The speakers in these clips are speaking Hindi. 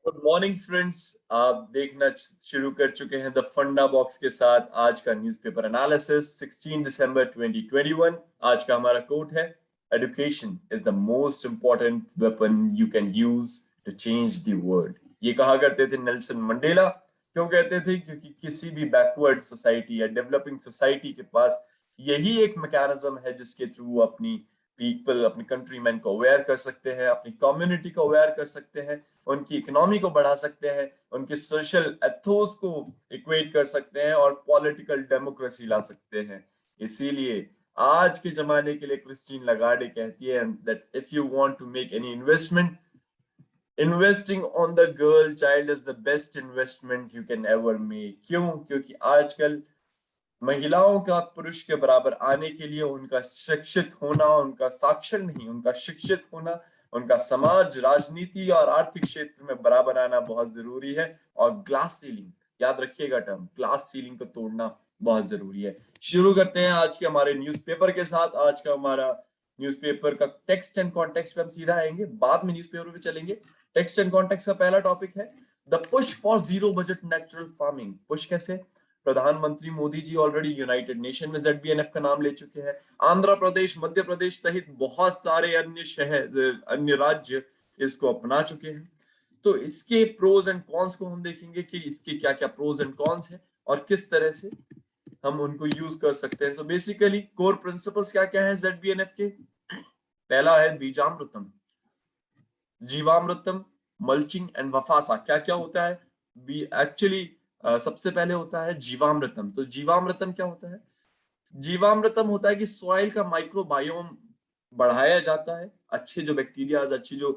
Good morning friends. आप देखना शुरू कर चुके हैं द फंडा बॉक्स के साथ आज का न्यूज़पेपर एनालिसिस 16 दिसंबर 2021। आज का हमारा कोट है, education is the most important weapon you can use to change the world. ये कहा करते थे नेल्सन मंडेला। क्यों कहते थे? क्योंकि किसी भी बैकवर्ड सोसाइटी या डेवलपिंग सोसाइटी के पास यही एक मैकेनिज्म है जिसके थ्रू अपनी पीपल, अपने कंट्रीमैन को अवेयर कर सकते हैं, अपनी कम्युनिटी को अवेयर कर सकते हैं, उनकी इकोनॉमी को बढ़ा सकते हैं, उनके सोशल एथोस को इक्वेट कर सकते हैं और पॉलिटिकल डेमोक्रेसी ला सकते हैं। इसीलिए आज के जमाने के लिए क्रिस्टीन लगार्डे कहती है that if you want to make any investment, investing on the girl child is the best investment you can ever make. क्यों? क्योंकि आजकल महिलाओं का पुरुष के बराबर आने के लिए उनका शिक्षित होना, उनका साक्षर नहीं, उनका शिक्षित होना, उनका समाज, राजनीति और आर्थिक क्षेत्र में बराबर आना बहुत जरूरी है। और ग्लास सीलिंग, याद रखिएगा टर्म, ग्लास सीलिंग को तोड़ना बहुत जरूरी है। शुरू करते हैं आज के हमारे न्यूज़पेपर के साथ। आज का हमारा न्यूज़पेपर का टेक्स्ट एंड कॉन्टेक्स्ट पे हम सीधा आएंगे, बाद में न्यूज़पेपर पे चलेंगे। टेक्स्ट एंड कॉन्टेक्स्ट का पहला टॉपिक है the push for zero budget natural farming. Push कैसे? प्रधानमंत्री Modi ji already United nation में ZBNF का नाम ले चुके हैं। आंध्र प्रदेश, मध्य प्रदेश सहित बहुत सारे अन्य शहर, अन्य राज्य इसको अपना चुके हैं। तो इसके प्रोज एंड कॉन्स को हम देखेंगे कि इसके क्या क्या प्रोज एंड कॉन्स हैं और किस तरह से हम उनको यूज कर सकते हैं। सो बेसिकली कोर प्रिंसिपल्स क्या क्या है ZBNF के? पहला है बीजामृतम, जीवामृतम, मल्चिंग एंड वफासा। क्या क्या होता है? एक्चुअली सबसे पहले होता है जीवामृतम। तो जीवामृतम क्या होता है? जीवामृतम होता है कि सॉइल का माइक्रोबायोम बढ़ाया जाता है। अच्छे जो बैक्टीरिया, अच्छी जो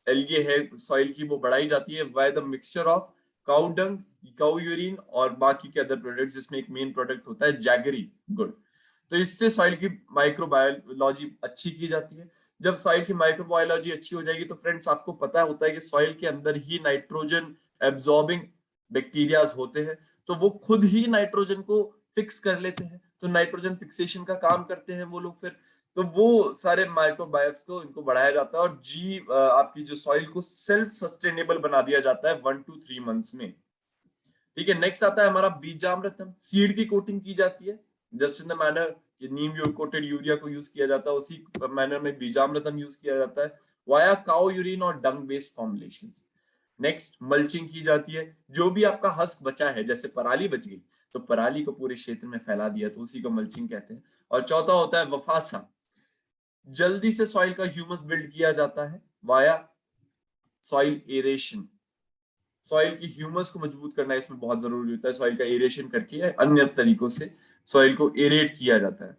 एल्गे है सॉइल की, वो बढ़ाई जाती है by the mixture of cow dung, cow urine और बाकी के अदर प्रोडक्ट्स, जिसमें एक मेन प्रोडक्ट होता है जैगरी गुड़। तो इससे सॉइल की माइक्रोबायोलॉजी अच्छी की जाती है। जब सॉइल की माइक्रोबायोलॉजी अच्छी हो जाएगी तो फ्रेंड्स आपको पता होता है कि सॉइल के अंदर ही नाइट्रोजन एब्जॉर्बिंग बैक्टीरियाज होते हैं, तो वो खुद ही नाइट्रोजन को फिक्स कर लेते हैं। तो नाइट्रोजन फिक्सेशन का काम करते हैं वो लोग। फिर तो वो सारे माइक्रोबायोट्स को इनको बढ़ाया जाता है और आपकी जो सॉइल को सेल्फ सस्टेनेबल बना दिया जाता है 1 to 3 मंथ्स में। ठीक है, नेक्स्ट आता है हमारा बीजामृतम। सीड की कोटिंग की जाती है जस्ट इन द मैनर कि नीम कोटेड यूरिया को यूज किया जाता है, उसी मैनर में बीजामृतम यूज किया जाता है वाया काउ यूरिन और डंग बेस्ड फॉर्मुलेशंस। नेक्स्ट मल्चिंग की जाती है। जो भी आपका हस्क बचा है, जैसे पराली बच गई तो पराली को पूरे क्षेत्र में फैला दिया, तो उसी को मल्चिंग कहते हैं। और चौथा होता है वफासा। जल्दी से सॉइल का ह्यूमस बिल्ड किया जाता है वाया सॉइल एरेशन। सॉइल की ह्यूमस को मजबूत करना इसमें बहुत जरूरी होता है। सॉइल का एरेशन करके या अन्य तरीकों से सॉइल को एरेट किया जाता है।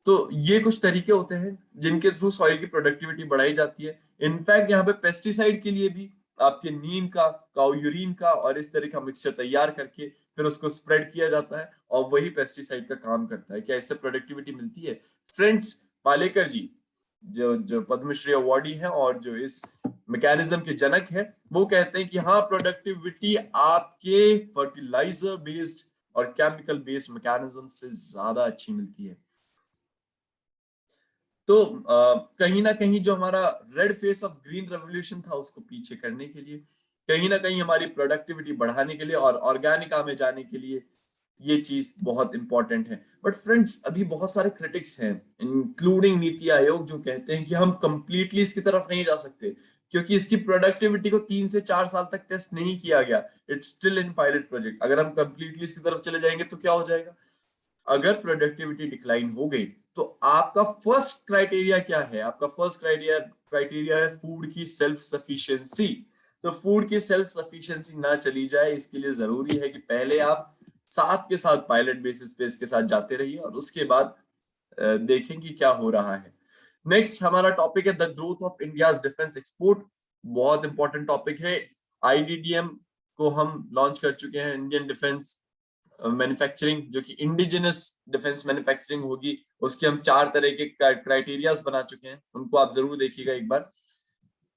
तो ये कुछ तरीके होते हैं जिनके थ्रू सॉइल की प्रोडक्टिविटी बढ़ाई जाती है। इनफैक्ट यहाँ पे पेस्टिसाइड के लिए भी आपके नीम का, काउ यूरिन का और इस तरह का मिक्सचर तैयार करके फिर उसको स्प्रेड किया जाता है और वही पेस्टिसाइड का काम करता है। क्या इससे प्रोडक्टिविटी मिलती है? फ्रेंड्स, पालेकर जी जो जो पद्मश्री अवार्डी हैं और जो इस मैकेनिज्म के जनक है, वो कहते हैं कि हाँ, प्रोडक्टिविटी आपके फर्टिलाइजर बेस्ड और केमिकल बेस्ड मैकेनिज्म से ज्यादा अच्छी मिलती है। तो कहीं ना कहीं जो हमारा red face of green revolution था उसको पीछे करने के लिए, कहीं ना कहीं हमारी प्रोडक्टिविटी बढ़ाने के लिए और ऑर्गेनिका में जाने के लिए ये चीज बहुत इंपॉर्टेंट है। बट फ्रेंड्स, अभी बहुत सारे क्रिटिक्स हैं इंक्लूडिंग नीति आयोग जो कहते हैं कि हम कंप्लीटली इसकी तरफ नहीं जा सकते क्योंकि इसकी प्रोडक्टिविटी को 3 से 4 साल तक टेस्ट नहीं किया गया। It's still in pilot project. अगर हम कंप्लीटली इसकी तरफ चले जाएंगे तो क्या हो जाएगा? अगर प्रोडक्टिविटी डिक्लाइन हो गई तो आपका फर्स्ट क्राइटेरिया क्या है? आपका फर्स्ट क्राइटेरिया है फूड की सेल्फ सफिशिएंसी। तो फूड की सेल्फ सफिशिएंसी ना चली जाए, इसके लिए जरूरी है कि पहले आप साथ के साथ पायलट बेसिस पे इसके साथ जाते रहिए और उसके बाद देखें कि क्या हो रहा है। नेक्स्ट हमारा टॉपिक है the growth of India's defence export. बहुत इंपॉर्टेंट टॉपिक है। IDDM को हम लॉन्च कर चुके हैं, इंडियन डिफेंस मैन्युफैक्चरिंग, जो कि इंडिजिनस डिफेंस मैन्युफैक्चरिंग होगी। उसके हम 4 तरह के क्राइटेरियाज बना चुके हैं, उनको आप जरूर देखिएगा एक बार।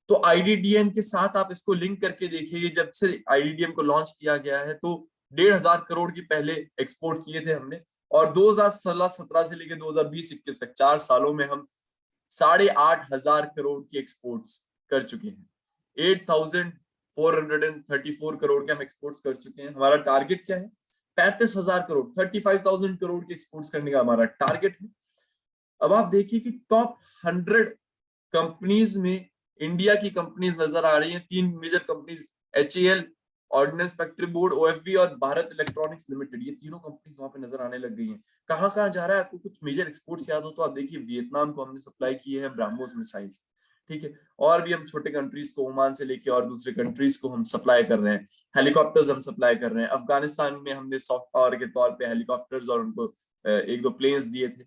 तो IDDM के साथ आप इसको लिंक करके देखिए। जब से IDDM को लॉन्च किया गया है तो 1,500 करोड़ की पहले एक्सपोर्ट किए थे हमने, और 2016-17 से लेकर 2020-21 तक 4 सालों में हम 8,500 करोड़ की एक्सपोर्ट्स कर चुके हैं। 8,000 434 करोड़ के हम एक्सपोर्ट्स कर चुके हैं। हमारा टारगेट क्या है? 35,000 करोड़, 35,000 करोड़ के एक्सपोर्ट्स करने का हमारा टारगेट है। अब आप देखिए कि टॉप 100 कंपनीज में इंडिया की कंपनीज नजर आ रही हैं। 3 major companies, HAL, ordnance factory board, OFB और भारत इलेक्ट्रॉनिक्स लिमिटेड, ये तीनों कंपनीज वहां पे नजर आने लग गई हैं। कहाँ कहाँ जा रहा है? आपको कुछ मेजर एक्सपोर्ट्स याद हो तो आप देखिए, वियतनाम को हमने सप्लाई किए हैं ब्रह्मोस मिसाइल्स, ठीक है। और भी हम छोटे कंट्रीज को, ओमान से लेके और दूसरे कंट्रीज को हम सप्लाई कर रहे हैं। हेलीकॉप्टर्स हम सप्लाई कर रहे हैं। अफगानिस्तान में हमने सॉफ्ट पावर के तौर पे हेलीकॉप्टर्स और उनको 1-2 प्लेन्स दिए थे।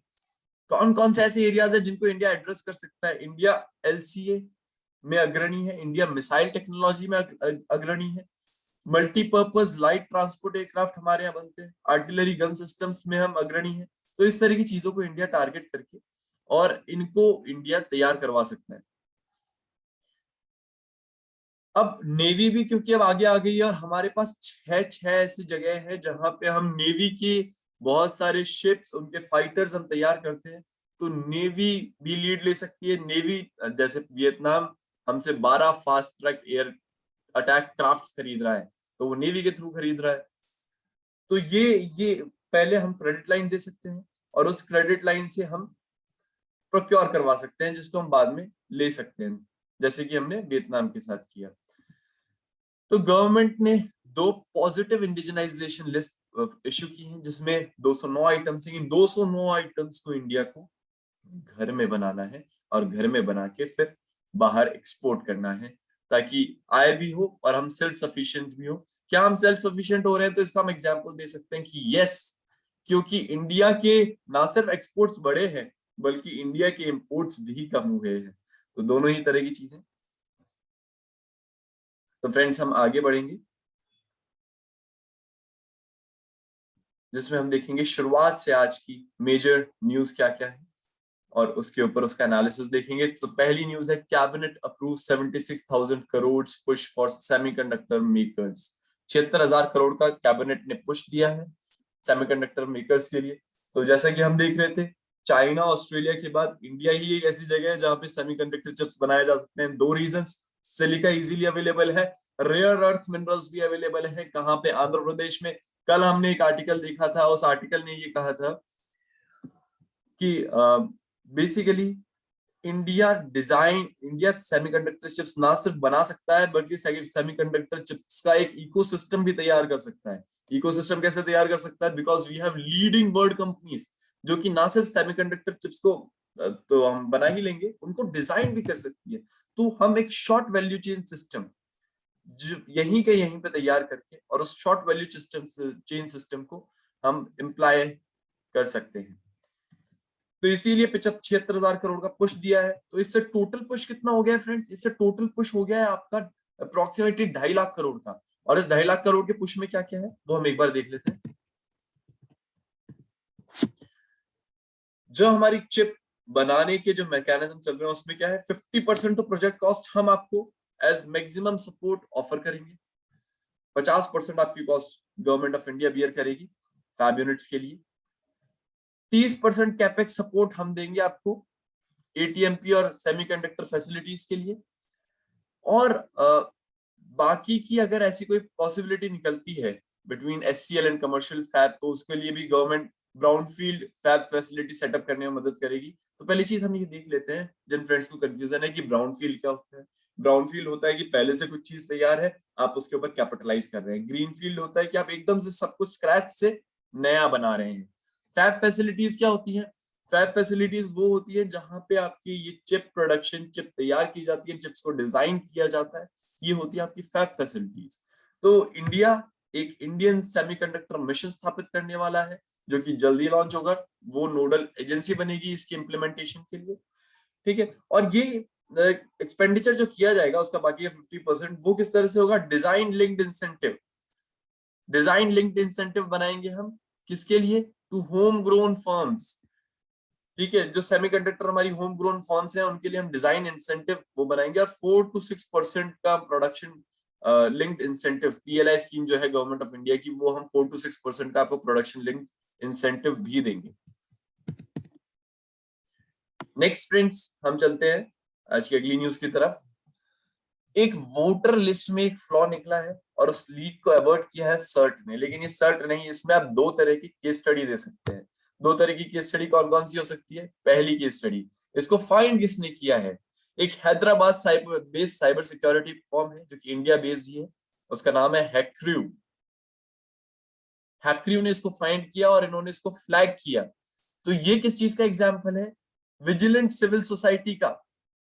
कौन कौन से ऐसे एरियाज है जिनको इंडिया एड्रेस कर सकता है? इंडिया LCA में अग्रणी है, इंडिया मिसाइल टेक्नोलॉजी में अग्रणी है, मल्टीपर्पज लाइट ट्रांसपोर्ट एयरक्राफ्ट हमारे यहाँ बनते हैं, आर्टिलरी गन सिस्टम्स में हम अग्रणी हैं। तो इस तरह की चीजों को इंडिया टारगेट करके और इनको इंडिया तैयार करवा सकता है। अब नेवी भी क्योंकि अब आगे आ गई है और हमारे पास छह ऐसी जगह है जहां पे हम नेवी की बहुत सारे शिप्स, उनके फाइटर्स हम तैयार करते हैं। तो नेवी भी लीड ले सकती है। नेवी जैसे वियतनाम हमसे 12 fast track air attack craft खरीद रहा है, तो वो नेवी के थ्रू खरीद रहा है। तो ये पहले हम क्रेडिट लाइन दे सकते हैं और उस क्रेडिट लाइन से हम प्रोक्योर करवा सकते हैं, जिसको हम बाद में ले सकते हैं, जैसे कि हमने वियतनाम के साथ किया। तो गवर्नमेंट ने 2 पॉजिटिव इंडिजिनाइजेशन लिस्ट इश्यू की है, जिसमें 209 आइटम्स हैं। 209 आइटम्स को इंडिया को घर में बनाना है और घर में बना के फिर बाहर एक्सपोर्ट करना है, ताकि आय भी हो और हम सेल्फ सफिशिएंट भी हो। क्या हम सेल्फ सफिशिएंट हो रहे हैं? तो इसका हम एग्जांपल दे सकते हैं कि यस, क्योंकि इंडिया के ना सिर्फ एक्सपोर्ट्स बढ़े हैं बल्कि इंडिया के इंपोर्ट्स भी कम हुए हैं। तो दोनों ही तरह की चीजें। तो फ्रेंड्स, हम आगे बढ़ेंगे जिसमें हम देखेंगे शुरुआत से आज की मेजर न्यूज क्या क्या है और उसके ऊपर उसका एनालिसिस देखेंगे। तो पहली न्यूज है, cabinet approve 76,000 crore push for semiconductor makers. 76,000 crore का कैबिनेट ने पुश दिया है सेमीकंडक्टर मेकर्स के लिए। तो जैसा कि हम देख रहे थे, चाइना ऑस्ट्रेलिया के बाद इंडिया ही एक ऐसी जगह है जहां पे सेमीकंडक्टर चिप्स बनाए जा सकते हैं। 2 रीजंस, सिलिका इजीली अवेलेबल है, रेयर अर्थ मिनरल्स भी अवेलेबल है। कहाँ पे? आंध्र प्रदेश में। कल हमने एक आर्टिकल देखा था, उस आर्टिकल ने ये कहा था कि बेसिकली इंडिया सेमीकंडक्टर चिप्स ना सिर्फ बना सकता है बल्कि सेमीकंडक्टर चिप्स का एक इकोसिस्टम भी तैयार कर सकता है। इकोसिस्टम कैसे तैयार कर सकता है? Because we have leading world companies जो कि ना सिर्फ सेमीकंडक्टर चिप्स को तो हम बना ही लेंगे, उनको डिजाइन भी कर सकती है। तो हम एक शॉर्ट वैल्यू चेन सिस्टम यहीं के यहीं पे तैयार करके और उस शॉर्ट वैल्यू चेन सिस्टम को हम इम्प्लाई कर सकते हैं। तो इसीलिए 76,000 करोड़ का पुश दिया है। तो इससे टोटल पुश कितना हो गया है फ्रेंड्स? इससे टोटल पुश हो गया है आपका अप्रोक्सीमेटली 2.5 लाख करोड़ का। और इस 2.5 लाख करोड़ के पुश में क्या क्या है वो हम एक बार देख लेते हैं। जो हमारी चिप बनाने के जो मैकेनिज्म चल रहे हैं उसमें क्या है, 50% तो प्रोजेक्ट कॉस्ट हम आपको एज मैक्सिमम सपोर्ट ऑफर करेंगे। 50% आपकी cost government of India bear करेगी फैब यूनिट्स के लिए। 30% कैपेक्स सपोर्ट हम देंगे आपको ATMP और सेमीकंडक्टर फैसिलिटीज के लिए। और बाकी की अगर ऐसी कोई पॉसिबिलिटी निकलती है between SCL and commercial fab, तो उसके लिए भी government brownfield fab facility setup करने में मदद करेगी। तो पहली चीज हम ये देख लेते हैं, जिन फ्रेंड्स को कंफ्यूजन है कि ब्राउनफील्ड क्या होता है। ब्राउनफील्ड होता है कि पहले से कुछ चीज तैयार है, आप उसके ऊपर कैपिटलाइज कर रहे हैं। ग्रीनफील्ड होता है कि आप एकदम से सब कुछ स्क्रैच से नया बना रहे हैं। फैब फैसिलिटीज क्या होती है? फैब फैसिलिटीज वो होती है जहां पे आपकी ये चिप प्रोडक्शन, चिप तैयार की जाती है, चिप्स को डिजाइन किया जाता है, ये होती है आपकी फैब फैसिलिटीज। तो इंडिया एक इंडियन सेमीकंडक्टर मिशन स्थापित करने वाला है जो कि जल्दी लॉन्च होगा। वो नोडल एजेंसी बनेगी इसके इम्प्लीमेंटेशन के लिए, ठीक है। और ये एक्सपेंडिचर जो किया जाएगा उसका बाकी है 50%, वो किस तरह से होगा? Design linked incentive. Design linked incentive बनाएंगे हम किसके लिए? टू होम ग्रोन फर्म्स, ठीक है। जो सेमीकंडक्टर हमारी होम ग्रोन फर्म्स हैं उनके लिए हम डिजाइन इंसेंटिव वो बनाएंगे। और 4 to 6% का production linked incentive PLI scheme जो है गवर्नमेंट ऑफ इंडिया की, वो हम 4 to 6% का आपको प्रोडक्शन लिंक्ड इंसेंटिव भी देंगे। नेक्स्ट फ्रेंड्स, हम चलते हैं आज की अगली न्यूज की तरफ। एक वोटर लिस्ट में एक फ्लॉ निकला है और उस लीक को अवॉइड किया है सर्ट ने, लेकिन ये सर्ट नहीं, इसमें आप दो तरह की केस स्टडी दे सकते हैं। दो तरह की केस स्टडी कौन कौन सी हो सकती है? पहली केस स्टडी, इसको फाइंड किसने किया है? एक Hyderabad cyber based cyber security firm है जो कि इंडिया बेस्ड ही है, उसका नाम है हैक्र्यू। हैक्र्यू ने इसको फाइंड किया और इन्होंने इसको फ्लैग किया। तो ये किस चीज का एग्जाम्पल है? विजिलेंट सिविल सोसाइटी का,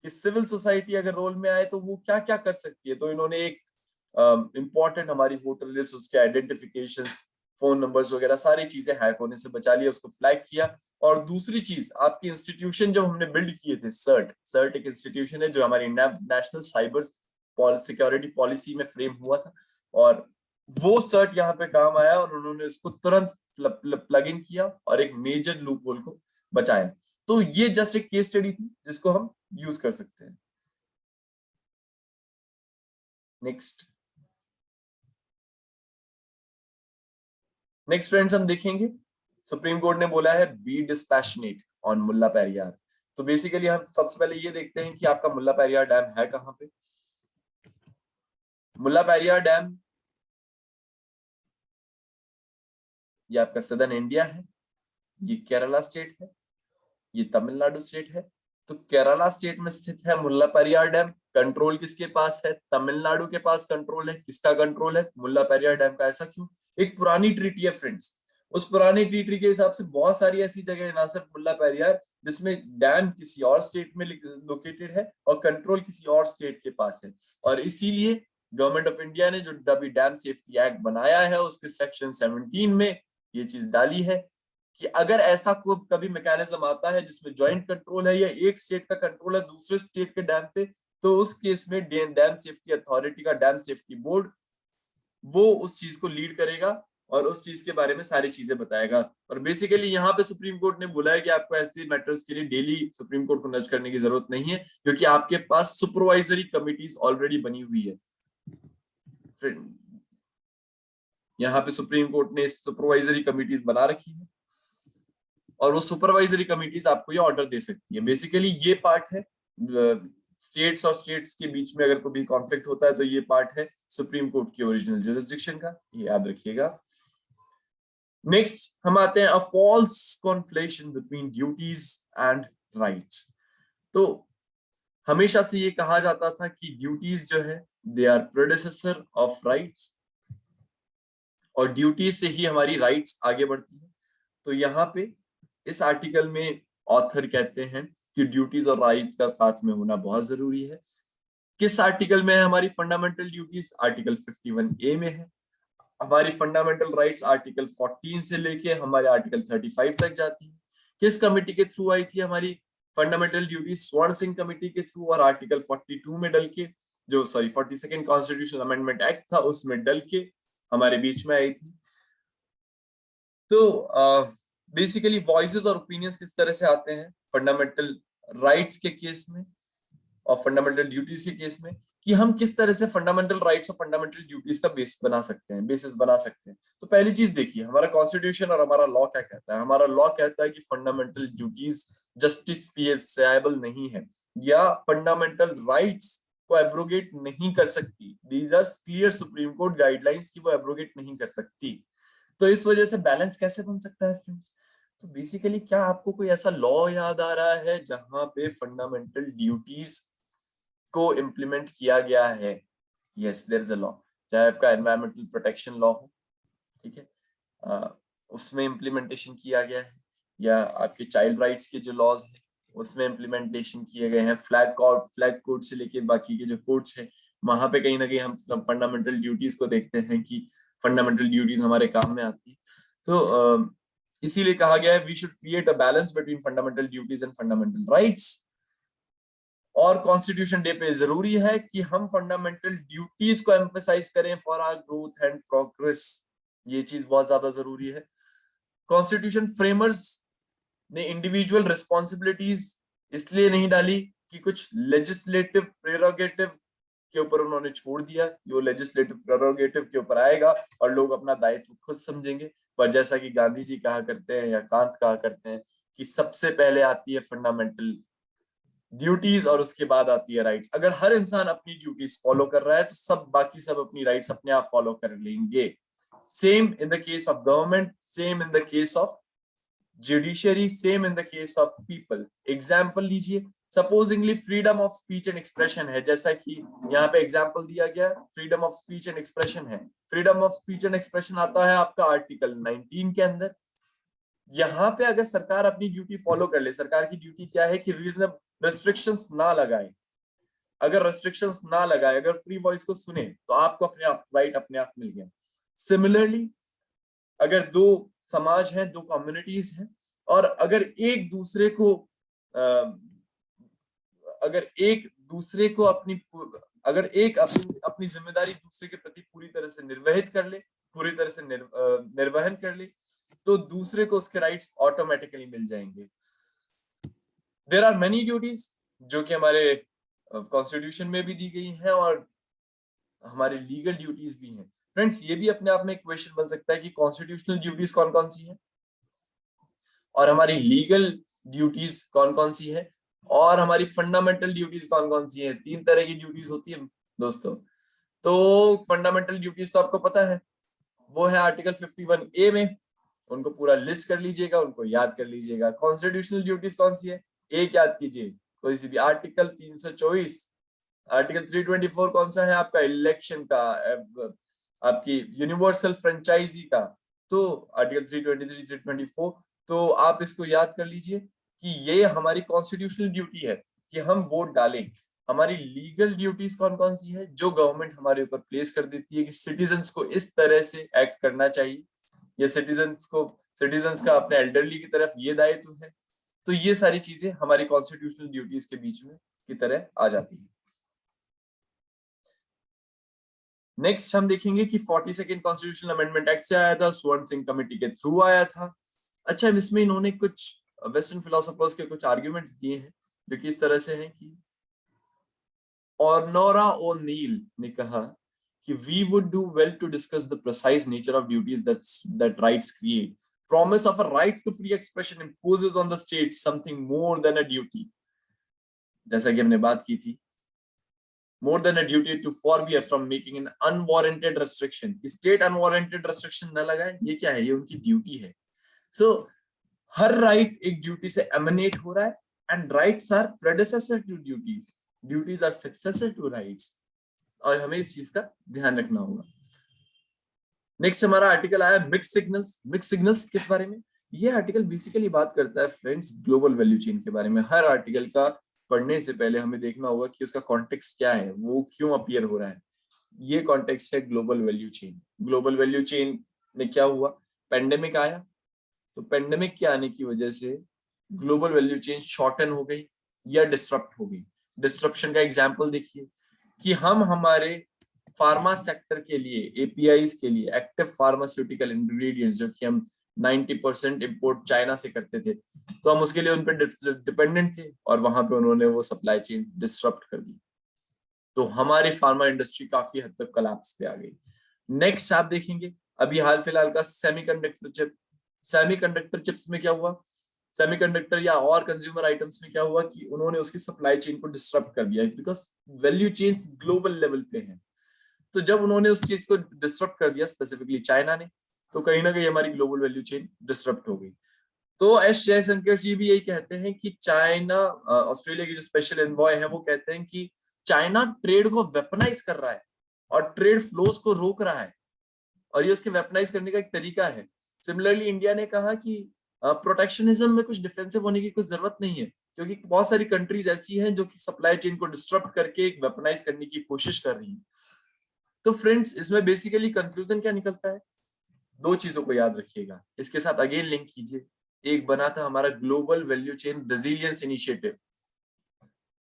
कि सिविल सोसाइटी अगर रोल में आए तो वो क्या क्या कर सकती है। तो इन्होंने एक इंपॉर्टेंट हमारी वोटर लिस्ट, उसके आइडेंटिफिकेशन, फोन नंबर्स वगैरह सारी चीजें हैक होने से बचा लिया, उसको फ्लैग किया। और दूसरी चीज, आपकी इंस्टीट्यूशन जब हमने बिल्ड किए थे, सर्ट, सर्ट एक इंस्टीट्यूशन है जो हमारी नेशनल साइबर सिक्योरिटी पॉलिसी में फ्रेम हुआ था, और वो सर्ट यहाँ पे काम आया और उन्होंने इसको तुरंत प्लग इन किया और एक मेजर लूप होल को बचाया। तो ये जस्ट एक केस स्टडी थी जिसको हम यूज कर सकते हैं। नेक्स्ट फ्रेंड्स हम देखेंगे, सुप्रीम कोर्ट ने बोला है बी डिस्पैशनेट ऑन मुल्ला पेरियार। तो बेसिकली हम सबसे पहले ये देखते हैं कि आपका मुल्ला पेरियार डैम है कहां पे। मुल्ला पेरियार डैम ये आपका सदर्न इंडिया है, ये केरला स्टेट है, ये तमिलनाडु स्टेट है। तो केरला स्टेट में स्थित है मुल्ला पेरियार डैम। कंट्रोल किसके पास है? तमिलनाडु के पास कंट्रोल है। किसका कंट्रोल है? मुल्ला पेरियार डैम का। ऐसा क्यों? एक पुरानी ट्रीटी है फ्रेंड्स, उस पुरानी ट्रीटी के हिसाब से बहुत सारी ऐसी जगह है, ना सिर्फ मुल्ला पेरियार, जिसमें डैम किसी और स्टेट में लोकेटेड है और कंट्रोल किसी और स्टेट के पास है। और इसीलिए गवर्नमेंट ऑफ इंडिया ने जो डैम सेफ्टी एक्ट बनाया है उसके सेक्शन 17 में ये चीज डाली है कि अगर ऐसा कोई कभी मैकेनिज्म आता है जिसमें जॉइंट कंट्रोल है या एक स्टेट का कंट्रोल है दूसरे स्टेट के डैम पे, तो उस केस में डैम सेफ्टी अथॉरिटी का डैम सेफ्टी बोर्ड वो उस चीज को लीड करेगा और उस चीज के बारे में सारी चीजें बताएगा। और बेसिकली यहाँ पे सुप्रीम कोर्ट ने बोला है कि आपको ऐसे मैटर्स के लिए डेली सुप्रीम कोर्ट को नज करने की जरूरत नहीं है, क्योंकि आपके पास सुपरवाइजरी कमिटीज ऑलरेडी बनी हुई है। यहाँ पे सुप्रीम कोर्ट ने सुपरवाइजरी कमिटीज बना रखी है और वो सुपरवाइजरी कमिटीज आपको ये ऑर्डर दे सकती है। बेसिकली ये पार्ट है स्टेट्स और स्टेट्स के बीच में अगर कोई कॉन्फ्लिक्ट होता है तो ये पार्ट है सुप्रीम कोर्ट की ओरिजिनल जुरिसडिक्शन का, ये याद रखिएगा। नेक्स्ट हम आते हैं a false conflation between duties and rights. तो हमेशा से ये कहा जाता था कि ड्यूटीज जो है they are predecessor of rights और ड्यूटीज से ही हमारी राइट्स आगे बढ़ती है। तो यहाँ पे इस आर्टिकल में ऑथर कहते हैं कि ड्यूटीज और राइट्स का साथ में होना बहुत जरूरी है। किस आर्टिकल में है हमारी फंडामेंटल ड्यूटीज? आर्टिकल 51A में है। हमारी फंडामेंटल राइट्स आर्टिकल 14 से लेके हमारे आर्टिकल 35 तक जाती है। किस कमिटी के थ्रू आई थी हमारी फंडामेंटल ड्यूटीज? स्वर्ण सिंह कमिटी के थ्रू, और आर्टिकल 42 में डल के, जो 42nd कॉन्स्टिट्यूशनल अमेंडमेंट एक्ट था उसमें डल के हमारे बीच में आई थी। तो बेसिकली वॉइसेस और ओपिनियंस किस तरह से आते हैं फंडामेंटल राइट्स के केस में और फंडामेंटल ड्यूटीज के केस में, कि हम किस तरह से फंडामेंटल राइट्स और फंडामेंटल ड्यूटीज का बेसिस बना सकते हैं। तो पहली चीज देखिए, हमारा कॉन्स्टिट्यूशन और हमारा लॉ क्या कहता है। हमारा लॉ कहता है कि फंडामेंटल ड्यूटीज जस्टिफिएबल नहीं है या फंडामेंटल राइट्स को एब्रोगेट नहीं कर सकती। These are clear Supreme Court guidelines की वो एब्रोगेट नहीं कर सकती। तो इस वजह से बैलेंस कैसे बन सकता है फ्रेंड्स? तो बेसिकली क्या आपको कोई ऐसा लॉ याद आ रहा है जहां पे फंडामेंटल ड्यूटीज को इम्प्लीमेंट किया गया है? Yes, there is a law. चाहे आपका एनवायरमेंटल प्रोटेक्शन लॉ हो, ठीक है, उसमें इम्प्लीमेंटेशन किया गया है, या आपके चाइल्ड राइट्स के जो लॉज हैं उसमें इम्प्लीमेंटेशन किए गए हैं, फ्लैग कोड से लेके बाकी के जो कोड्स हैं वहां पे कहीं ना कहीं हम फंडामेंटल ड्यूटीज को देखते हैं कि फंडामेंटल ड्यूटीज हमारे काम में आती है। तो इसीलिए कहा गया है we should create a balance between fundamental duties and fundamental rights. और कॉन्स्टिट्यूशन डे पे जरूरी है कि हम फंडामेंटल ड्यूटीज को एम्फेसाइज करें for our growth and progress. ये चीज बहुत ज्यादा जरूरी है। कॉन्स्टिट्यूशन फ्रेमर्स ने इंडिविजुअल रिस्पॉन्सिबिलिटीज इसलिए नहीं डाली कि कुछ लेजिस्लेटिव प्रेरोगेटिव के ऊपर उन्होंने छोड़ दिया कि वो लेजिस्लेटिव प्रेरोगेटिव के ऊपर आएगा और लोग अपना दायित्व खुद समझेंगे। पर जैसा कि गांधी जी कहा करते हैं या कांत कहा करते हैं कि सबसे पहले आती है फंडामेंटल ड्यूटीज और उसके बाद आती है राइट्स। अगर हर इंसान अपनी ड्यूटीज फॉलो कर रहा है तो सब बाकी सब अपनी राइट्स अपने आप फॉलो कर लेंगे। Same in the case of government, same in the case of judiciary, same in the case of people. Example लीजिए, supposingly freedom of speech and expression है, जैसा कि यहाँ पे एग्जाम्पल दिया गया, freedom of speech and expression है। Freedom of speech and expression आता है आपका आर्टिकल 19 के अंदर। यहाँ पे अगर सरकार अपनी ड्यूटी फॉलो कर ले, सरकार की ड्यूटी क्या है कि रीजनेबल रेस्ट्रिक्शंस ना लगाए। अगर रेस्ट्रिक्शंस ना लगाए, अगर फ्री वॉइस को सुने, तो आपको अपने आप राइट अपने आप मिल गया। सिमिलरली अगर दो समाज हैं, दो कम्युनिटीज हैं, और अगर एक दूसरे को अगर एक दूसरे को अगर एक अपनी जिम्मेदारी दूसरे के प्रति पूरी तरह से निर्वहित कर ले, पूरी तरह से निर्वहन कर ले, तो दूसरे को उसके राइट्स ऑटोमेटिकली मिल जाएंगे। देयर आर मेनी ड्यूटीज जो कि हमारे कॉन्स्टिट्यूशन में भी दी गई हैं और हमारे लीगल ड्यूटीज भी हैं। फ्रेंड्स, ये भी अपने आप में एक क्वेश्चन बन सकता है कि कॉन्स्टिट्यूशनल ड्यूटीज कौन कौन सी हैं और हमारी लीगल ड्यूटीज कौन कौन सी है और हमारी फंडामेंटल ड्यूटीज कौन कौन सी है। 3 तरह की ड्यूटीज होती है दोस्तों। तो फंडामेंटल ड्यूटीज तो आपको पता है, वो है आर्टिकल 51A में, उनको पूरा लिस्ट कर लीजिएगा, उनको याद कर लीजिएगा। कॉन्स्टिट्यूशनल ड्यूटीज कौन सी है, एक याद कीजिए, कोई सी भी। आर्टिकल 324, आर्टिकल 324 कौन सा है आपका, इलेक्शन का, आपकी यूनिवर्सल फ्रेंचाइजी का। तो आर्टिकल 323, 324, तो आप इसको याद कर लीजिए कि ये हमारी कॉन्स्टिट्यूशनल ड्यूटी है कि हम वोट डालें। हमारी लीगल ड्यूटीज कौन कौन सी है, जो गवर्नमेंट हमारे ऊपर प्लेस कर देती है कि सिटीजन्स को इस तरह से एक्ट करना चाहिए, या सिटीजन्स का अपने एल्डरली की तरफ ये दायित्व है। तो ये सारी चीजें हमारी कॉन्स्टिट्यूशनल ड्यूटीज के बीच में की तरह आ जाती है। नेक्स्ट हम देखेंगे कि 42nd कॉन्स्टिट्यूशनल अमेंडमेंट एक्ट से आया था, स्वर्ण सिंह कमेटी के थ्रू आया था। अच्छा, इसमें इन्होंने कुछ वेस्टर्न फिलोसोफर्स के कुछ आर्ग्यूमेंट्स दिए हैं जो कि इस तरह से हैं कि ऑनोरा ओ'नील ने कहा कि we would do well to discuss the precise nature of duties that rights create. Promise of a right to free expression imposes on the state something more than a duty. जैसा कि हमने बात की थी, more than a duty to forbear from making an unwarranted restriction. State unwarranted restriction न लगाए, ये क्या है, ये उनकी ड्यूटी है। So हर राइट एक ड्यूटी से एमिनेट हो रहा है, and rights are predecessor to duties, duties are successor to rights, और हमें इस चीज का ध्यान रखना होगा। नेक्स्ट हमारा आर्टिकल आया मिक्स सिग्नल्स। मिक्स सिग्नल्स किस बारे में, ये आर्टिकल बेसिकली बात करता है फ्रेंड्स ग्लोबल वैल्यू चेन के बारे में। हर आर्टिकल का पढ़ने से पहले हमें देखना होगा कि उसका कॉन्टेक्स्ट क्या है, वो क्यों अपीयर हो रहा है। ये कॉन्टेक्स्ट है global value chain. Global value chain में क्या हुआ, पेंडेमिक आया, तो पेंडेमिक के आने की वजह से ग्लोबल वैल्यू चेन शॉर्टन हो गई या डिस्टरप्ट हो गई। डिस्ट्रप्शन का एग्जांपल देखिए कि हम हमारे फार्मा सेक्टर के लिए, एपीआईज के लिए, एक्टिव फार्मास्यूटिकल इंग्रेडिएंट्स, जो कि हम 90% इंपोर्ट चाइना से करते थे, तो हम उसके लिए उन पर डिपेंडेंट थे, और वहां पे उन्होंने वो सप्लाई चेन डिस्टरप्ट कर दी, तो हमारी फार्मा इंडस्ट्री काफी हद तक कोलैप्स पे आ गई। नेक्स्ट आप देखेंगे अभी हाल फिलहाल का सेमीकंडक्टर चिप। सेमीकंडक्टर चिप्स में क्या हुआ, सेमीकंडक्टर या और कंज्यूमर आइटम्स में क्या हुआ कि उन्होंने उसकी सप्लाई चेन को डिस्टर्ब कर दिया, because value chains global level पे हैं। तो जब उन्होंने उस चीज को डिस्टर्ब कर दिया, स्पेसिफिकली चाइना ने, तो कहीं ना कहीं हमारी ग्लोबल वैल्यू चेन डिस्टर्ब हो गई। तो एस जयशंकर जी भी यही कहते हैं कि चाइना, ऑस्ट्रेलिया के जो स्पेशल एनवॉय है, वो कहते हैं कि चाइना ट्रेड को वेपनाइज कर रहा है और ट्रेड फ्लोस को रोक रहा है, और ये उसके वेपनाइज करने का एक तरीका है। सिमिलरली इंडिया ने कहा कि प्रोटेक्शनिज्म में कुछ डिफेंसिव होने की कुछ जरूरत नहीं है, क्योंकि बहुत सारी कंट्रीज ऐसी हैं जो कि सप्लाई चेन को डिस्टर्ब करके एक वेपनाइज करने की कोशिश कर रही हैं। तो फ्रेंड्स, इसमें बेसिकली कंक्लूजन क्या निकलता है, दो चीजों को याद रखिएगा, इसके साथ अगेन लिंक कीजिए। एक बना था हमारा global value chain resilience initiative.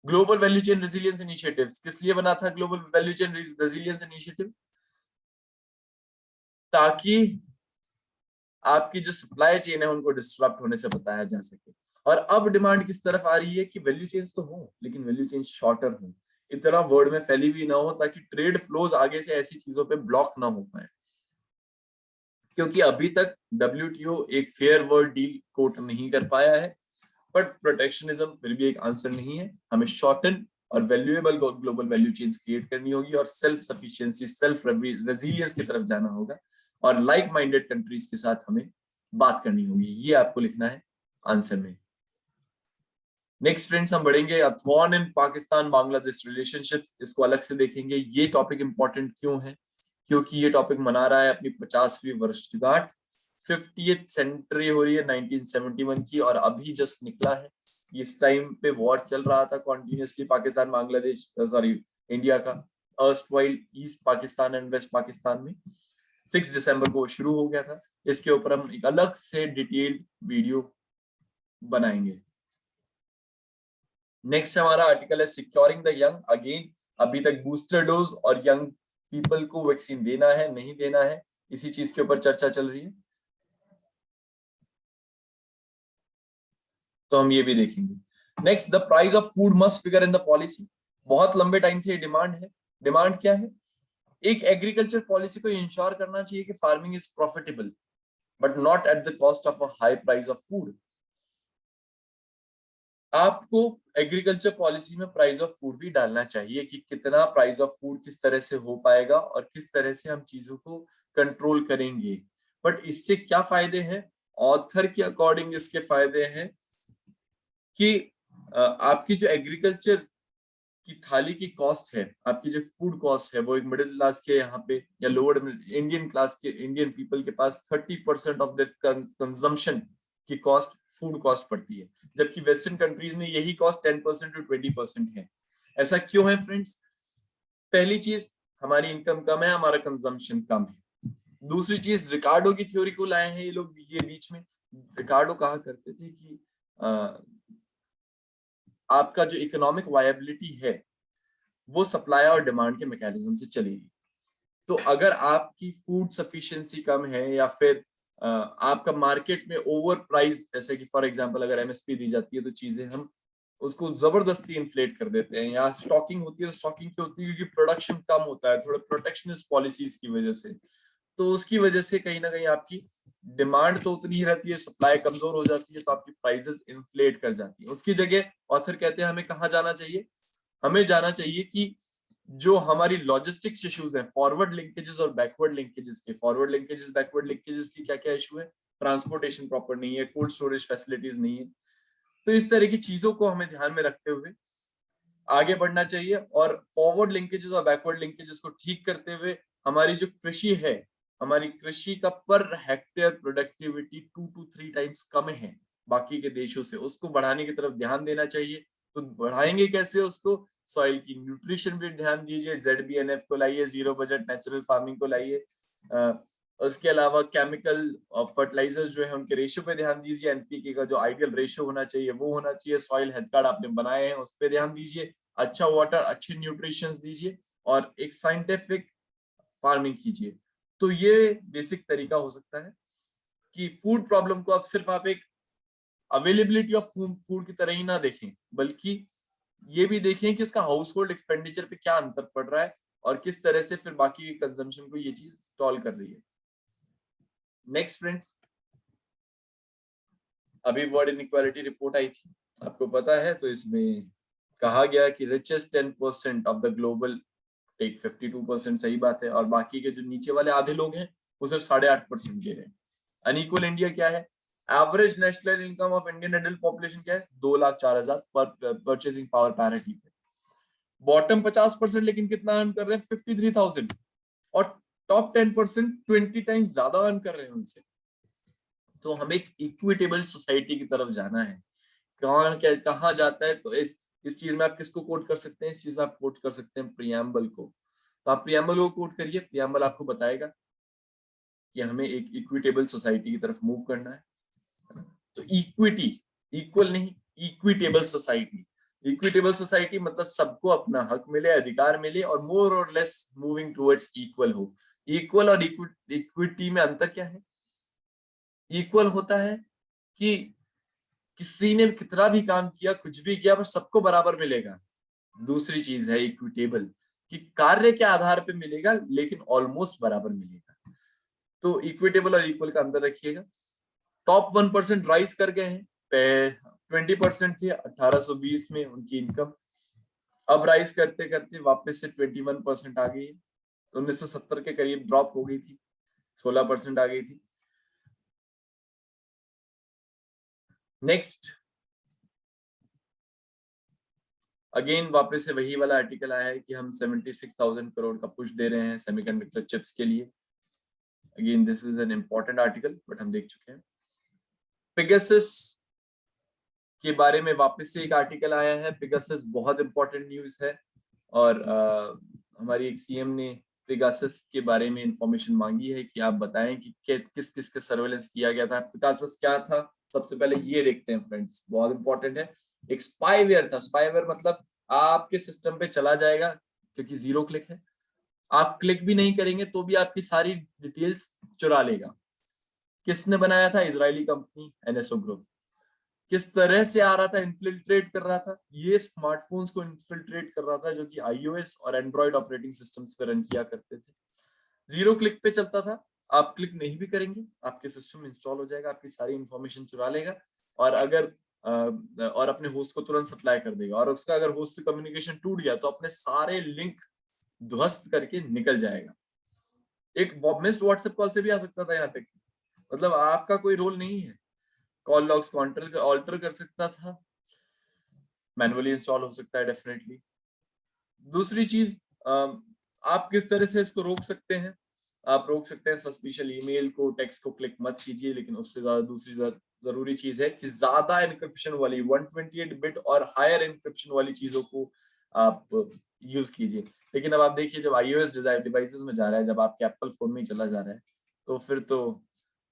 Global value chain resilience initiative किस लिए बना था, global value chain resilience initiative, ताकि आपकी जो सप्लाई चेन है उनको डिस्टरप्ट होने से बचाया जा सके। और अब डिमांड किस तरफ आ रही है कि वैल्यू चेन्स तो हो, लेकिन वैल्यू चेन्स शॉर्टर हो, इतना वर्ल्ड में फैली हुई ना हो, ताकि ट्रेड फ्लोज आगे से ऐसी चीजों पे ब्लॉक ना हो पाए। क्योंकि अभी तक WTO एक फेयर वर्ल्ड डील कोट नहीं कर पाया है, बट प्रोटेक्शनिज्म फिर भी एक आंसर नहीं है। हमें शॉर्टन और valuable global value chains create करनी होगी और सेल्फ सफिशिएंसी, सेल्फ रेजिलियंस की तरफ जाना होगा और लाइक माइंडेड कंट्रीज के साथ हमें बात करनी होगी। ये आपको लिखना है आंसर में। नेक्स्ट फ्रेंड्स हम बढ़ेंगे अफगान एंड पाकिस्तान बांग्लादेश रिलेशनशिप्स, इसको अलग से देखेंगे। ये टॉपिक इंपॉर्टेंट क्यों है? क्योंकि ये टॉपिक मना रहा है अपनी 50वीं वर्षगांठ, 50th सेंचुरी हो रही है 1971 की, और अभी जस्ट निकला है। इस टाइम पे वॉर चल रहा था continuously Pakistan Bangladesh, sorry India का erstwhile East Pakistan and West Pakistan में 6 दिसंबर को शुरू हो गया था। इसके ऊपर हम एक अलग से डिटेल्ड वीडियो बनाएंगे। नेक्स्ट हमारा आर्टिकल है सिक्योरिंग द यंग। अगेन अभी तक बूस्टर डोज और यंग पीपल को वैक्सीन देना है नहीं देना है, इसी चीज के ऊपर चर्चा चल रही है, तो हम ये भी देखेंगे। Next, the price of food must figure in the policy. बहुत लंबे टाइम से ये डिमांड है। डिमांड क्या है? एक एग्रीकल्चर पॉलिसी को इंश्योर करना चाहिए कि farming is profitable but not at the cost of a high price of food. आपको एग्रीकल्चर पॉलिसी में प्राइस ऑफ फूड भी डालना चाहिए कि कितना प्राइस ऑफ फूड किस तरह से हो पाएगा और किस तरह से हम चीजों को कंट्रोल करेंगे। बट इससे क्या फायदे हैं? ऑथर के अकॉर्डिंग इसके फायदे हैं कि आपकी जो एग्रीकल्चर की थाली की कॉस्ट है, आपकी जो फूड कॉस्ट है, वो एक मिडिल क्लास के यहाँ पे या लोअर इंडियन क्लास के इंडियन पीपल के पास 30% ऑफ देयर कंजम्पशन की कॉस्ट फूड कॉस्ट पड़ती है, जबकि वेस्टर्न कंट्रीज में यही कॉस्ट 10% टू 20% है। ऐसा क्यों है फ्रेंड्स? पहली चीज, हमारी इनकम कम है, हमारा कंजम्पशन कम है। दूसरी चीज, रिकार्डो की थ्योरी को लाए हैं ये लोग। ये बीच में रिकार्डो कहा करते थे कि आपका जो इकोनॉमिक वायबिलिटी है वो सप्लाई और डिमांड के मैकेनिज्म से चलेगी। तो अगर आपकी फूड सफिशिएंसी कम है या फिर आपका मार्केट में ओवर प्राइस, जैसे कि फॉर एग्जांपल अगर एमएसपी दी जाती है तो चीजें हम उसको जबरदस्ती इन्फ्लेट कर देते हैं, या स्टॉकिंग होती है तो स्टॉकिंग क्यों होती है? क्योंकि प्रोडक्शन कम होता है थोड़ा प्रोटेक्शनिस्ट पॉलिसीज की वजह से। तो उसकी वजह से कहीं ना कहीं आपकी डिमांड तो उतनी ही रहती है, सप्लाई कमजोर हो जाती है, तो आपकी प्राइसेस इन्फ्लेट कर जाती है। उसकी जगह ऑथर कहते हैं हमें कहाँ जाना चाहिए? हमें जाना चाहिए कि जो हमारी लॉजिस्टिक्स इश्यूज हैं, फॉरवर्ड लिंकेजेस और बैकवर्ड लिंकेजेस के, फॉरवर्ड लिंकेजेस बैकवर्ड लिंकेजेस की क्या क्या इशू है? ट्रांसपोर्टेशन प्रॉपर नहीं है, कोल्ड स्टोरेज फैसिलिटीज नहीं है। तो इस तरह की चीजों को हमें ध्यान में रखते हुए आगे बढ़ना चाहिए, और फॉरवर्ड लिंकेजेस और बैकवर्ड लिंकेजेस को ठीक करते हुए हमारी जो कृषि है, हमारी कृषि का per hectare productivity 2 to 3 times कम है बाकी के देशों से, उसको बढ़ाने की तरफ ध्यान देना चाहिए। तो बढ़ाएंगे कैसे उसको? सॉइल की न्यूट्रिशन पे ध्यान दीजिए, ZBNF को लाइए, जीरो बजट नेचुरल फार्मिंग को लाइए। उसके अलावा केमिकल फर्टिलाइजर्स जो है उनके रेशियो पे ध्यान दीजिए, एनपीके का जो आइडियल रेशियो होना चाहिए वो होना चाहिए। सॉइल हेल्थ कार्ड आपने बनाए हैं उस पर ध्यान दीजिए, अच्छा वाटर, अच्छे न्यूट्रिशंस दीजिए और एक साइंटिफिक फार्मिंग कीजिए। तो ये बेसिक तरीका हो सकता है कि फूड प्रॉब्लम को अब सिर्फ आप एक अवेलेबिलिटी ऑफ फूड की तरह ही ना देखें, बल्कि ये भी देखें कि उसका हाउस होल्ड एक्सपेंडिचर पे क्या अंतर पड़ रहा है और किस तरह से फिर बाकी कंजम्पशन को ये चीज स्टॉल कर रही है। नेक्स्ट फ्रेंड्स, अभी वर्ल्ड इनइक्वालिटी रिपोर्ट आई थी, आपको पता है, तो इसमें कहा गया कि richest 10% of the global tech 52%, सही बात है, और बाकी के जो नीचे वाले आधे लोग हैं वो सिर्फ 8.5% दे रहे हैं। अनइक्वल इंडिया क्या है? Average national income of Indian adult population क्या है? 2,04,000 पर परचेसिंग पावर पैरिटी पे। बॉटम 50% लेकिन कितना अर्न कर रहे हैं? 53,000, और टॉप 10% 20 टाइम्स ज्यादा अर्न कर रहे हैं उनसे। तो हमें एक इक्विटेबल सोसाइटी की तरफ जाना है। कहाँ जाता है? तो इस चीज में आप किसको कोट कर सकते हैं? इस चीज में आप कोट कर सकते हैं प्रियम्बल को। तो आप प्रियम्बल को कोट करिए, प्रियम्बल आपको बताएगा कि हमें एक इक्विटेबल सोसाइटी की तरफ मूव करना है। तो इक्विटी, इक्वल नहीं, इक्विटेबल सोसाइटी। इक्विटेबल सोसाइटी मतलब सबको अपना हक मिले, अधिकार मिले, और मोर और लेस मूविंग टुवर्ड्स इक्वल हो। इक्वल और इक्विटी में अंतर क्या है? इक्वल होता है कि किसी ने कितना भी काम किया, कुछ भी किया, पर सबको बराबर मिलेगा। दूसरी चीज है इक्विटेबल, कि कार्य के आधार पे मिलेगा लेकिन ऑलमोस्ट बराबर मिलेगा। तो इक्विटेबल और इक्वल का अंदर रखिएगा। टॉप 1% राइज कर गए हैं, 20% थी 1820 में उनकी इनकम, अब राइज करते करते वापस से 21% आ गई है। 1970 के करीब ड्रॉप हो गई थी, 16% आ गई थी। नेक्स्ट अगेन वापस से वही वाला आर्टिकल आया है कि हम 76,000 करोड़ का पुश दे रहे हैं सेमीकंडक्टर चिप्स के लिए। Again this is an important article, but हम देख चुके हैं। पेगासस के बारे में वापस से एक आर्टिकल आया है। पेगासस बहुत इंपॉर्टेंट न्यूज है, और हमारी एक सीएम ने पेगासस के बारे में इंफॉर्मेशन मांगी है कि आप बताएं कि किस किस के सर्वेलेंस किया गया था। पेगासस क्या था, सबसे पहले ये देखते हैं फ्रेंड्स, बहुत इंपॉर्टेंट है। एक स्पाईवेयर था। स्पाईवेयर मतलब आपके सिस्टम पे चला जाएगा, क्योंकि जीरो क्लिक है, आप क्लिक भी नहीं करेंगे तो भी आपकी सारी डिटेल्स चुरा लेगा। किसने बनाया था? Israeli company NSO group. किस तरह से आ रहा था, इन्फिल्ट्रेट कर रहा था, ये स्मार्टफोन्स को इन्फिल्ट्रेट कर रहा था, जो कि आईओएस और एंड्रॉइड ऑपरेटिंग सिस्टम्स पे रन किया करते थे। जीरो क्लिक पे चलता था, आप क्लिक नहीं भी करेंगे आपके सिस्टम इंस्टॉल हो जाएगा, आपकी सारी इंफॉर्मेशन चुरा लेगा, और अगर और अपने होस्ट को तुरंत सप्लाई कर देगा, और उसका अगर होस्ट से कम्युनिकेशन टूट गया तो अपने सारे लिंक ध्वस्त करके निकल जाएगा। एक मिस्ड व्हाट्सएप कॉल से भी आ सकता था यहाँ तक, मतलब आपका कोई रोल नहीं है। कॉल लॉग्स को ऑल्टर कर सकता था, मैनुअली इंस्टॉल हो सकता है डेफिनेटली। दूसरी चीज, आप किस तरह से इसको रोक सकते हैं? आप रोक सकते हैं सस्पिशियल ईमेल को, टेक्स्ट को क्लिक मत कीजिए, लेकिन उससे ज्यादा दूसरी जरूरी चीज है कि ज्यादा एन्क्रिप्शन वाली 128 बिट और हायर एन्क्रिप्शन वाली चीजों को आप यूज कीजिए। लेकिन अब आप देखिए, जब iOS डिवाइसेस में जा रहा है, जब आपके एप्पल फोन में ही चला जा रहा है, तो फिर तो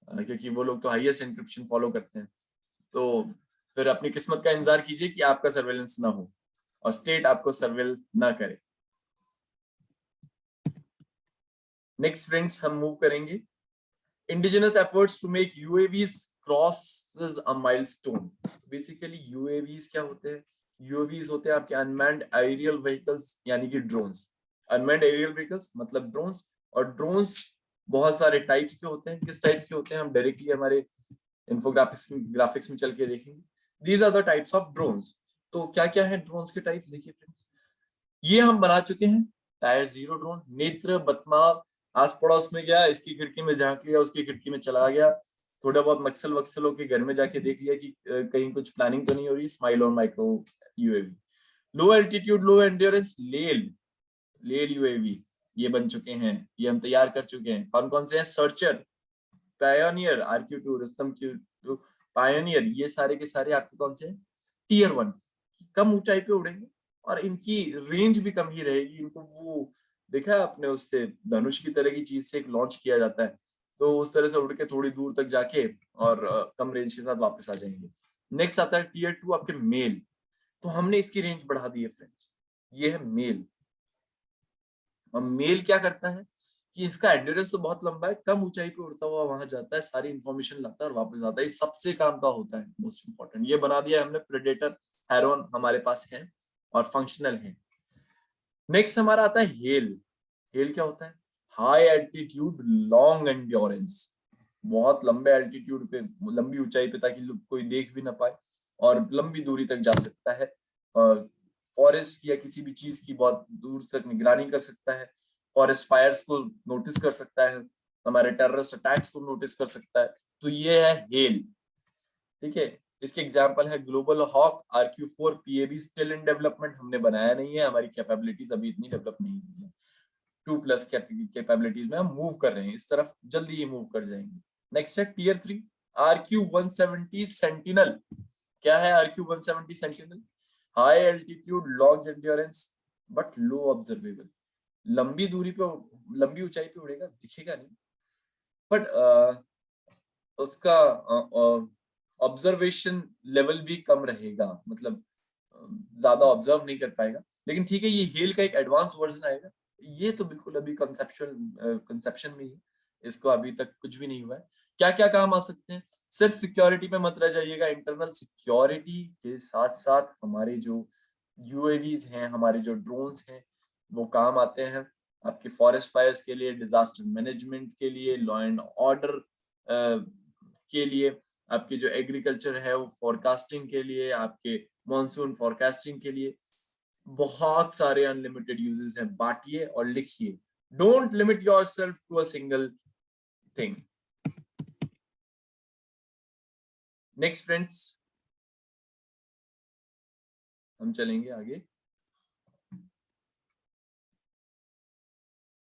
क्योंकि वो लोग तो हाईएस्ट एन्क्रिप्शन फॉलो करते हैं, तो फिर अपनी किस्मत का इंतजार कीजिए कि आपका सर्वेलेंस ना हो और स्टेट आपको सर्वेल ना करे। नेक्स्ट फ्रेंड्स, हम मूव करेंगे। Indigenous efforts to make UAVs crosses a milestone. Basically UAVs क्या होते हैं? यूएवीज होते हैं आपके अनमैन्ड एरियल व्हीकल्स, यानी कि ड्रोन्स। अनमैन्ड एरियल व्हीकल्स मतलब ड्रोन्स, और ड्रोन्स बहुत सारे टाइप्स के होते हैं। किस टाइप्स के होते हैं हम डायरेक्टली हमारे ग्राफिक्स में चल के देखेंगे। These are the types of drones. तो क्या क्या है ड्रोन्स के टाइप्स, देखिए फ्रेंड्स, ये हम बना चुके हैं। टायर जीरो ड्रोन, नेत्र बतमाव, आस पड़ोस में गया, इसकी खिड़की में झांक लिया, उसकी खिड़की में चला गया, थोड़ा बहुत मक्सल वक्सलों के घर में जाके देख लिया कि कहीं कुछ प्लानिंग तो नहीं हो रही। स्माइल और माइक्रो यूएवी। लो एल्टीट्यूड लो एंड्योरेंस लेल, लेल यूएवी ये बन चुके हैं, ये हम तैयार कर चुके हैं। कौन कौन से हैं? Searcher, pioneer, RQ2, Rustam Q2, pioneer, ये सारे के सारे आपके कौन से? टीयर 1, कम ऊंचाई पे उड़ेंगे और इनकी रेंज भी कम ही रहेगी। इनको वो देखा है आपने, उससे धनुष की तरह की चीज से एक लॉन्च किया जाता है, तो उस तरह से उड़ के थोड़ी दूर तक जाके और कम रेंज के साथ वापस आ जाएंगे। नेक्स्ट आता है टीयर 2 आपके मेल। तो हमने इसकी रेंज बढ़ा दी है फ्रेंड्स, ये है मेल। और मेल क्या करता है कि इसका एंड्योरेंस तो बहुत लंबा है, कम ऊंचाई पे उड़ता हुआ वहां जाता है, सारी इंफॉर्मेशन लाता है और वापस आता है। इस सबसे काम का होता है मोस्ट इंपॉर्टेंट। ये बना दिया हमने प्रेडेटर, हेरोन हमारे पास है और फंक्शनल है। नेक्स्ट हमारा आता है हेल। हेल क्या होता है? हाई एल्टीट्यूड लॉन्ग एंड्योरेंस, बहुत लंबे एल्टीट्यूड पे, लंबी ऊंचाई पे, ताकि कोई देख भी ना पाए और लंबी दूरी तक जा सकता है। फॉरेस्ट या किसी भी चीज की बहुत दूर तक निगरानी कर सकता है, फॉरेस्ट फायर्स को नोटिस कर सकता है, हमारे टेररिस्ट अटैक्स को नोटिस कर सकता है। तो ये है हेल, ठीक है। इसके एग्जांपल है Global Hawk, RQ4 PAB still in development, हमने बनाया नहीं है, हमारी कैपेबिलिटीज अभी इतनी डेवलप नहीं हुई है। 2+ कैपेबिलिटीज में हम मूव कर रहे हैं, इस तरफ जल्दी ही मूव कर जाएंगे। नेक्स्ट है टीयर 3, RQ170 सेंटिनल। क्या है RQ170 sentinel? High altitude long endurance but low observable. लंबी दूरी पे, लंबी ऊंचाई पे उड़ेगा, दिखेगा नहीं, बट उसका ऑब्जर्वेशन लेवल भी कम रहेगा, मतलब ज्यादा ऑब्जर्व नहीं कर पाएगा। लेकिन ठीक है, ये हेल का एक एडवांस वर्जन आएगा। ये तो बिल्कुल अभी कंसेप्शन में ही है, इसको अभी तक कुछ भी नहीं हुआ है। क्या क्या काम आ सकते हैं? सिर्फ सिक्योरिटी पे मत रह जाइएगा, इंटरनल सिक्योरिटी के साथ साथ हमारे जो यूएवीज हैं, हमारे जो ड्रोन्स हैं, वो काम आते हैं आपके फॉरेस्ट फायर्स के लिए, डिजास्टर मैनेजमेंट के लिए, लॉ एंड ऑर्डर के लिए, आपके जो एग्रीकल्चर है वो फोरकास्टिंग के लिए, आपके मॉनसून फोरकास्टिंग के लिए बहुत सारे अनलिमिटेड यूजेस हैं। बांटिए और लिखिए, don't limit yourself to a single thing. Next friends, हम चलेंगे आगे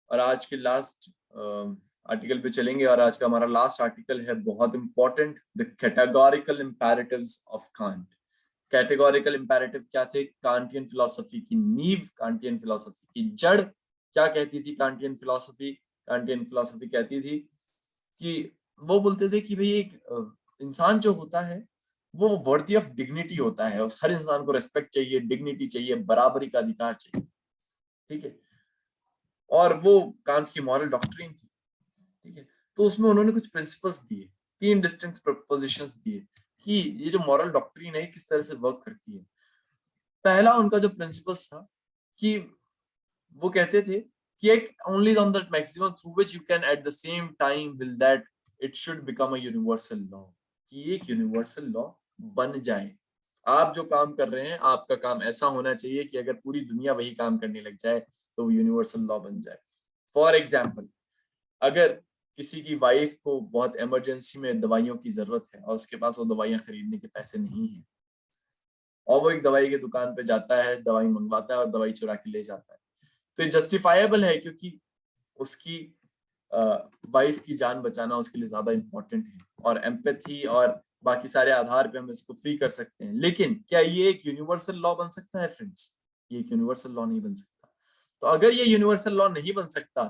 और आज के लास्ट आर्टिकल पे चलेंगे। और आज का हमारा लास्ट आर्टिकल है बहुत important, the categorical imperatives of Kant. Categorical imperative क्या थे? कांटियन फिलॉसफी की नींव, कांटियन फिलॉसफी की जड़। क्या कहती थी कांटियन फिलॉसफी? कांटियन फिलॉसफी कहती थी कि वो बोलते थे कि भाई एक इंसान जो होता है वो वर्दी ऑफ डिग्निटी होता है, उस हर इंसान को रिस्पेक्ट चाहिए, डिग्निटी चाहिए, बराबरी का अधिकार चाहिए, ठीक है। और वो कांट की मॉरल डॉक्ट्रिन थी, ठीक है। तो उसमें उन्होंने कुछ प्रिंसिपल्स दिए, 3 डिस्टिंक्ट प्रपोजिशंस दिए कि ये जो मॉरल डॉक्ट्रिन है किस तरह से वर्क करती है। पहला उनका जो प्रिंसिपल्स था कि वो कहते थे कि एक only on that maximum through which you can at the same time will that it should become a universal law, कि एक यूनिवर्सल लॉ बन जाए। आप जो काम कर रहे हैं, आपका काम ऐसा होना चाहिए कि अगर पूरी दुनिया वही काम करने लग जाए तो वो यूनिवर्सल लॉ बन जाए। फॉर एग्जाम्पल, अगर किसी की वाइफ को बहुत इमरजेंसी में दवाइयों की जरूरत है और उसके पास वो दवाइयां खरीदने के पैसे नहीं है, और वो एक दवाई की दुकान पे जाता है, दवाई मंगवाता है और दवाई चुरा के ले जाता है, तो ये जस्टिफाइबल है क्योंकि उसकी वाइफ की जान बचाना उसके लिए ज्यादा इंपॉर्टेंट है, और एम्पैथी और बाकी सारे आधार पे हम इसको फ्री कर सकते हैं। लेकिन क्या ये एक यूनिवर्सल लॉ बन सकता है फ्रेंड्स? ये एक यूनिवर्सल लॉ नहीं बन सकता। तो अगर ये यूनिवर्सल लॉ नहीं बन सकता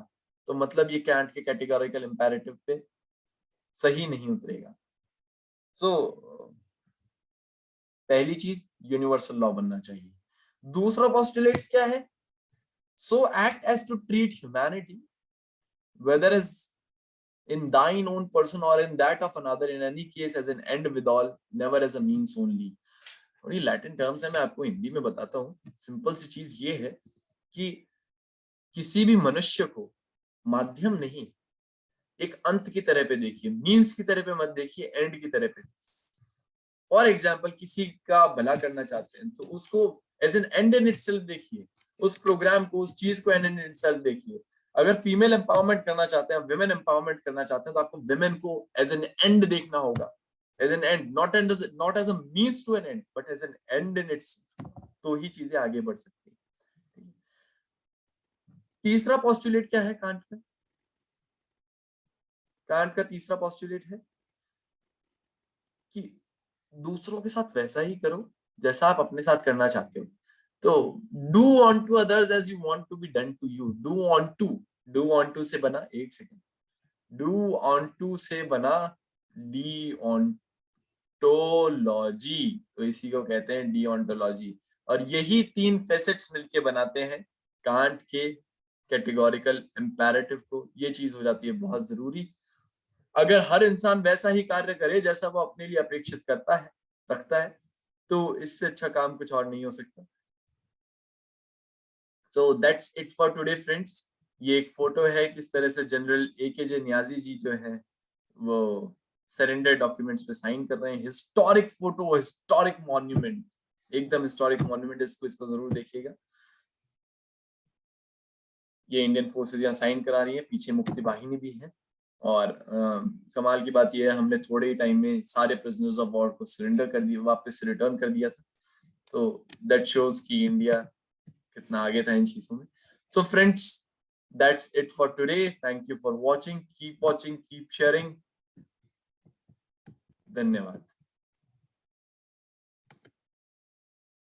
तो मतलब ये कांट के कैटेगोरिकल इंपेरेटिव पे सही नहीं उतरेगा। सो पहली चीज, यूनिवर्सल लॉ बनना चाहिए। दूसरा पोस्टुलेट्स क्या है? So act as to treat humanity whether as in thine own person or in that of another, in any case as an end withal, never as a means only। और ये लैटिन टर्म्स है, मैं आपको हिंदी में बताता हूँ। सिंपल सी चीज ये है कि किसी भी मनुष्य को माध्यम नहीं, एक अंत की तरह पे देखिए, मीन्स की तरह पे मत देखिए, एंड की तरह पे। फॉर एग्जाम्पल, किसी का भला करना चाहते हैं तो उसको as an end in itself देखिए, उस प्रोग्राम को, उस चीज को एंड इन इटसेल्फ देखिए। अगर फीमेल एम्पावरमेंट करना चाहते हैं, विमेन एम्पावरमेंट करना चाहते हैं, तो आपको विमेन को एज एन एंड देखना होगा, as an end, not as a means to an end, but as an end in itself. तो ही चीजें आगे बढ़ सकती है। तीसरा पोस्टुलेट क्या है कांट का? कांट का तीसरा पोस्टुलेट है कि दूसरों के साथ वैसा ही करो जैसा आप अपने साथ करना चाहते हो। तो do unto others as you want to be done to you. Do unto से बना, एक सेकेंड, डू ऑन टू से बना डी ऑन्टोलॉजी, तो इसी को कहते हैं डी ऑन्टोलॉजी। और यही 3 फेसेट्स मिलके बनाते हैं कांट के कैटेगोरिकल इंपेरेटिव को। ये चीज हो जाती है बहुत जरूरी। अगर हर इंसान वैसा ही कार्य करे जैसा वो अपने लिए अपेक्षित करता है, रखता है, तो इससे अच्छा काम कुछ और नहीं हो सकता। So that's it for today friends. ये एक फोटो है किस तरह से जनरल AKJ न्याजी जी जो है वो सरेंडर डॉक्यूमेंट्स पे साइन कर रहे हैं। हिस्टोरिक फोटो, हिस्टोरिक मॉन्यूमेंट, एकदम हिस्टोरिक मॉन्यूमेंट। इसको जरूर देखिएगा। ये इंडियन फोर्सेस यहाँ साइन करा रही है, पीछे मुक्ति वाहिनी भी है। और कमाल की बात यह है, हमने थोड़े ही टाइम में सारे प्रिजनर्स ऑफ वॉर को सरेंडर कर दिया, वापस रिटर्न कर दिया था। तो दैट शोज कि इंडिया कितना आगे था इन चीजों में। So friends, that's it for today. Thank you for watching, keep sharing. धन्यवाद।